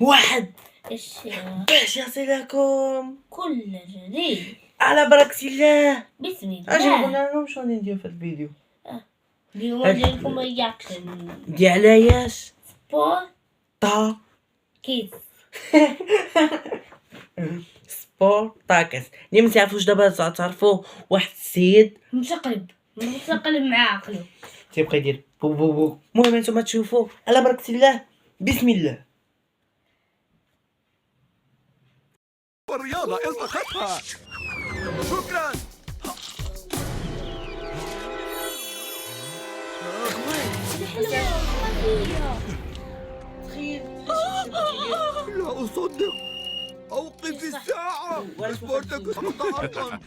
واحد ايش باش يصلكم كل جديد على بركة الله. بسم اجي الله. قلنا لهم شو ندير في الفيديو اليوم نديرلكم رياكشن دي على ياس سبور تا كيس. سبور تاكس اللي ما تعرفوش دابا تعرفوا واحد السيد مشقلب مع عقله. تيبقى يدير بو بو بو. المهم انتم تشوفوا على بركة الله. بسم الله. والرياضة التقطها. شكرا. لا أصدق. أوقف الساعة. سبورتاكوس متعطل.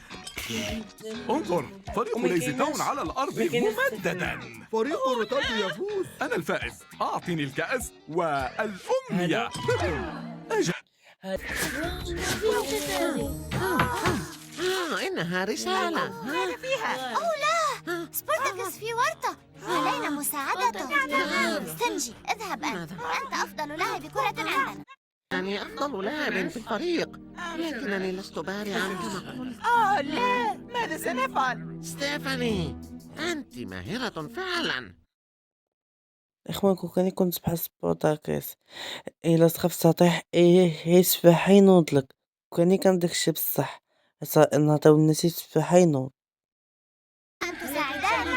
انظر، فريق ليزي تاون على الأرض ممددا. فريق روتاردو يفوز. أنا الفائز. أعطني الكأس والأمنية. إنها رسالة. ماذا فيها؟ أوه لا، سبورتاكوس في ورطة، علينا مساعدته. سنجي اذهب أنت أفضل لاعب كرة عندنا. أنا أفضل لاعب في الفريق، لكنني لست بارعا كما قلت. لا، ماذا سنفعل؟ ستيفاني، أنت ماهرة فعلا. اخوان كون كنت بحال سبورتاكس الا تخاف تطيح يسبح ينوض لك كان داكشي بصح نعطيو الناس يسبح ينوض. أن تساعداني.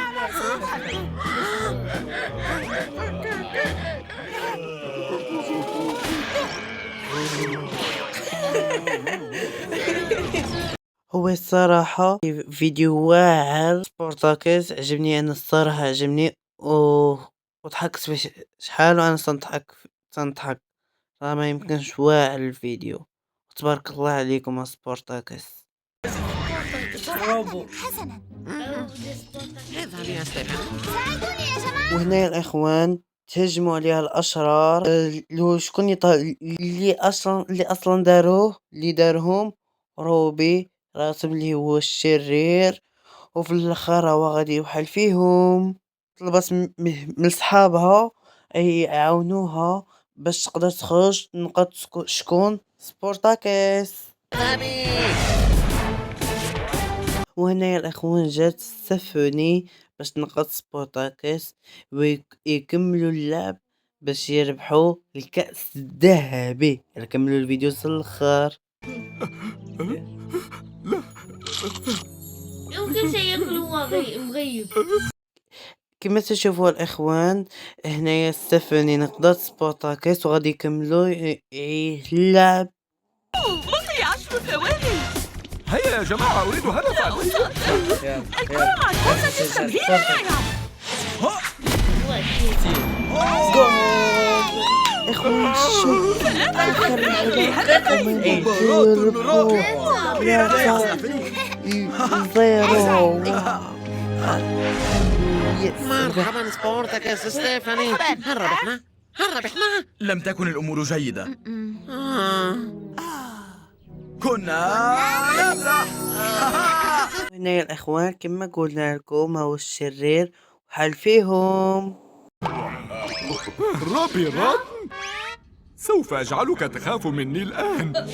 هو الصراحة فيديو واعر سبورتاكس عجبني انا الصراحة عجبني وضحكت فيه شحال وانا تنضحك راه ما يمكنش واعر الفيديو. تبارك الله عليكم سبورتاكس. حسنا، اذهب يا ستيفاني. ساعدوني يا جماعة. وهنا الإخوان تهجموا عليها الأشرار لو شكون اللي أصلا داروهم روبي راسم اللي هو الشرير. وفي الآخر هو غادي يوحل فيهم. طلبت من صحابها أي يعاونوها باش تقدر تخرج نقاط شكون سبورتاكس. وهنايا الأخوان جات ستيفاني باش تنقذ سبورتاكس ويكملوا اللعب باش يربحوا الكأس الذهبي. كملوا الفيديو للآخر. يمكن شيء ياكلوا مغيب. كما تشوفوا الإخوان هنايا ستيفاني نقذت سبورتاكس وغادي يكملوا اللعب. بقي 10 ثواني. هيا يا جماعة، أريد هدفا. الكرة معكوسة التمرير. إخوان شوف مرحبا سبورتاكس ستيفاني. هل ربحنا؟ لم تكن الأمور جيدة. آه. كنا نمزح. هنا يا الأخوان كما قلنا لكم هو الشرير وحال فيهم. روبي سوف أجعلك تخاف مني الآن.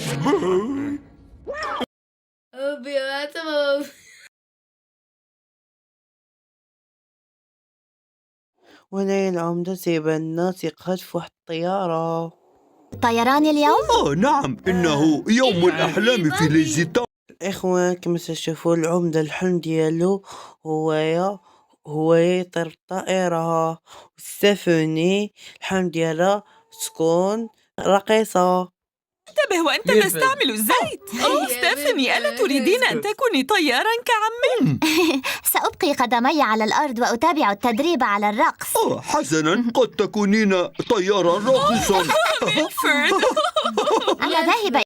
وهنا العمدة سيبنا ثقات في واحد الطيارة. طيران اليوم؟ نعم، إنه يوم الأحلام في ليزي تاون. الإخوان كما تشوفوا العمدة الحلم ديالو هو يطير الطائرة. ستيفاني الحلم ديالها تكون راقصة. انتبه وأنت تستعمل الزيت. أوه ستيفاني، ألا تريدين أن تكوني طيارا كعمي؟ سأبقي قدمي على الأرض وأتابع التدريب على الرقص. حسنا، قد تكونين طيارا راقصا. ميلفورد. أنا ذاهبة.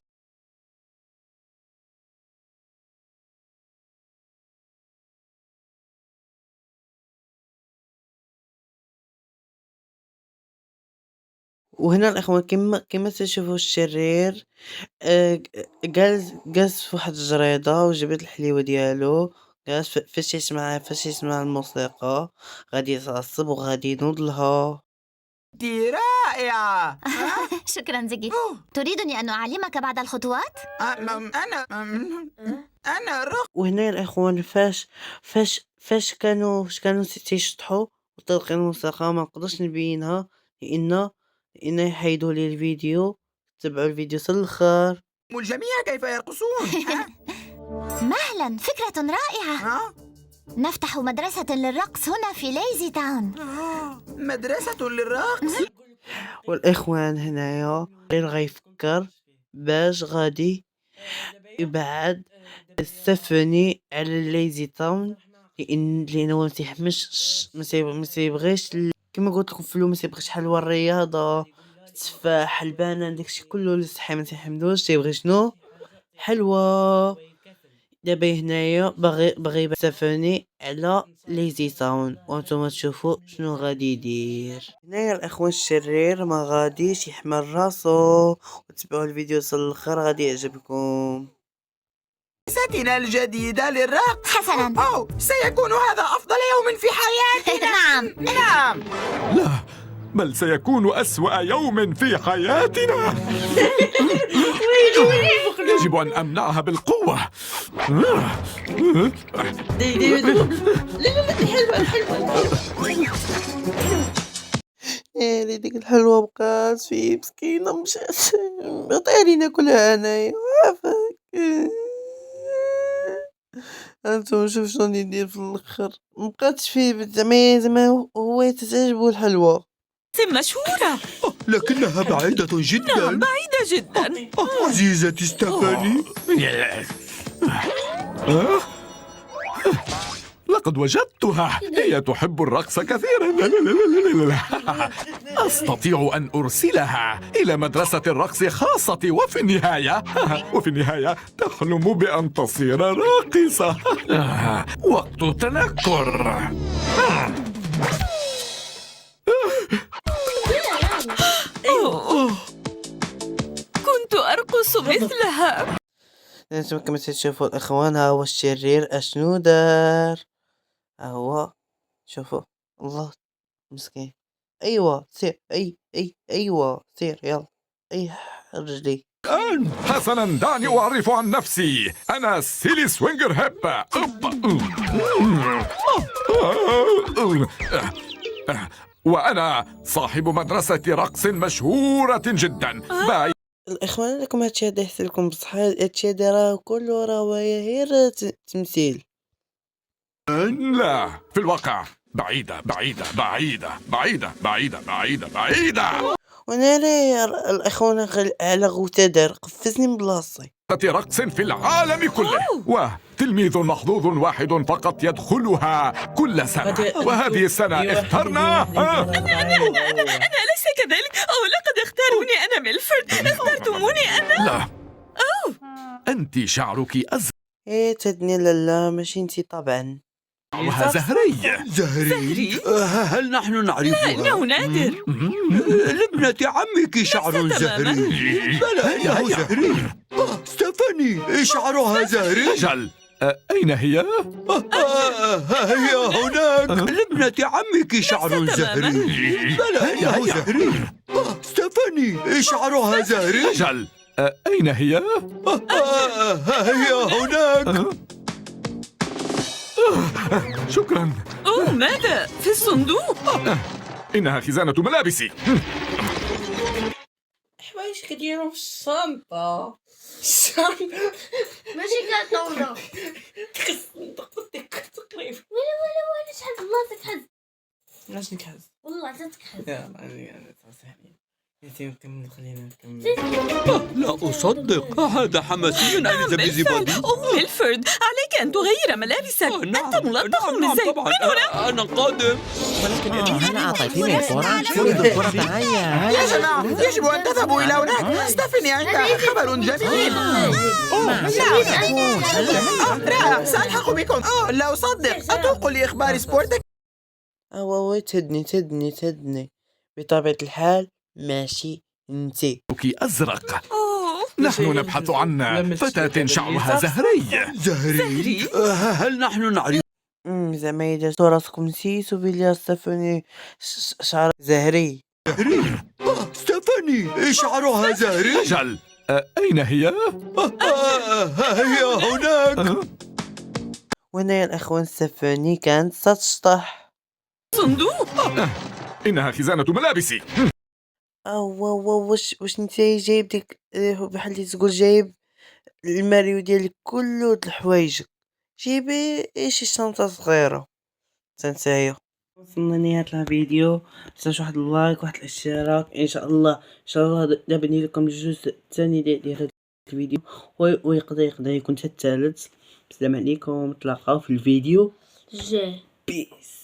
وهنا الإخوان كما تشوفوا الشرير جالس في واحد الجريدة وجبت الحليوة ديالو. جالس فاش يسمع الموسيقى غادي يتعصب وغادي ينوض لها. رائعة. شكرا زيجي. تريدني أن أعلمك بعض الخطوات؟ أنا وهنا الإخوان فاش كانوا تيشطحوا وطلق الموسيقى ما نقدرش نبينها لأن يحيدوا لي الفيديو. تبعوا الفيديو حتى الآخر. الجميع كيف يرقصون. مهلا، فكرة رائعة. نفتح مدرسة للرقص هنا في ليزي تاون. مدرسة للرقص. والإخوان هنايا غير غيفكر باش غادي يبعد ستيفاني على ليزي تاون لأن هو متيحمش ما تيبغيش كما قلت لكم في الأول ما تيبغيش حلوى الرياضة التفاح البنان داكشي كله اللي صحي ما تيحمدوش تيبغي شنو حلوى. دابا هنايا باغي يبعد ستيفاني على ليزي تاون وانتم تشوفوا شنو غادي يدير. هنايا الاخوان الشرير ما غاديش يحمل راسو وتبعوا الفيديو حتى الاخر غادي يعجبكم. مدرستنا الجديدة للرقص. حسنا. أوه، سيكون هذا أفضل يوم في حياتنا. نعم. لا، بل سيكون أسوأ يوم في حياتنا. يجب أن أمنعها بالقوة. يا ديك الحلوى بقات في مسكينة مشات عطيها ناكلها انايا عافاك. انتم شوف شنو ندير في الاخر مبقاتش فيه زعما هو تعجبو الحلوى مشهورة. لكنها بعيدة جدا. نعم، بعيدة جدا. عزيزتي ستيفاني، لقد وجدتها. هي تحب الرقص كثيرا. أستطيع أن أرسلها إلى مدرسة الرقص خاصة وفي النهاية تحلم بأن تصير راقصة. وقت التنكر. كنت أرقص مثلها. انتم كما تشوفوا الاخوان ها هو الشرير اشنو دار. ها هو شوفوا الله مسكين. ايوا سير ايوا سير يلا اي رجلي. حسنا، دعني أعرف عن نفسي. أنا سيلي سوينجر هيب. وأنا صاحب مدرسة رقص مشهورة جدا. الاخوان لكم هادشي هذا يحسن لكم بصح هادشي هذا راه كله راه غير تمثيل. لا، في الواقع بعيدة بعيدة بعيدة بعيدة بعيدة بعيدة بعيدة. وانا ليه الاخوان على غوتادر قفزني من بلاصتي. رقص في العالم كله، وتلميذ محظوظ واحد فقط يدخلها كل سنة، وهذه السنة اخترنا أنا أليس كذلك؟ لقد اختاروني أنا ميلفورد. اخترتموني أنا. لا، أنت شعرك أزرق. ايه تدني لا ماشي انتي طبعا. شعرها زهري. هل نحن نعرفها؟ إنه نادر. لابنة عمك شعر زهري. بلى إنه زهري. ستيفاني شعرها زهري. أجل، أين هي؟ هي هناك. لابنة عمك شعر زهري. بلى إنه زهري. ستيفاني شعرها زهري. أجل، أين هي؟ هي هناك. شكرا. ماذا في الصندوق؟ إنها خزانة ملابسي. حوايج كديروا في الشنطة. ماشي كارطونة. تقريبا. ولا شحال والله تكحز. علاش نكحز؟ والله تكحز. خلينا نكمل. لا أصدق، هذا حماسي عن زبيبادي. ميلفورد، عليك أن تغير ملابسك. أنت ملطخ بالزيت. طبعا أنا قادم. هل أعطيتني الكرة؟ أريد الكرة هيا. يا جماعة، يجب أن تذهبوا إلى هناك. ستيفاني عندها خبر جميل. لا، سألحق بكم. لا أصدق. أتوق لإخبار سبورتك. تدني بطبيعة الحال ماشي انتي. أزرق. نحن نبحث عن فتاة شعرها زهري. هل نحن نعرف؟ زعما إذا راسكم نسيتو بلي ستيفاني شعر زهري. ستيفاني شعرها زهري. أجل. أين هي؟ هي هناك. وهنا يا الأخوان ستيفاني كانت ستشطح. صندوق. إنها خزانة ملابسي. واش نتايا جايب ديك بحال اللي تقول جايب الماريو ديالك كله د الحوايجك، جيبي شي شنطة صغيرة تنسايا. وصلنا لنهاية الفيديو، متنساوش واحد اللايك واحد الاشتراك ان شاء الله دابا ندير لكم الجزء الثاني ديال هذا الفيديو، ويقدر يكون حتى الثالث. السلام عليكم، نتلاقاو في الفيديو جاي. بيس.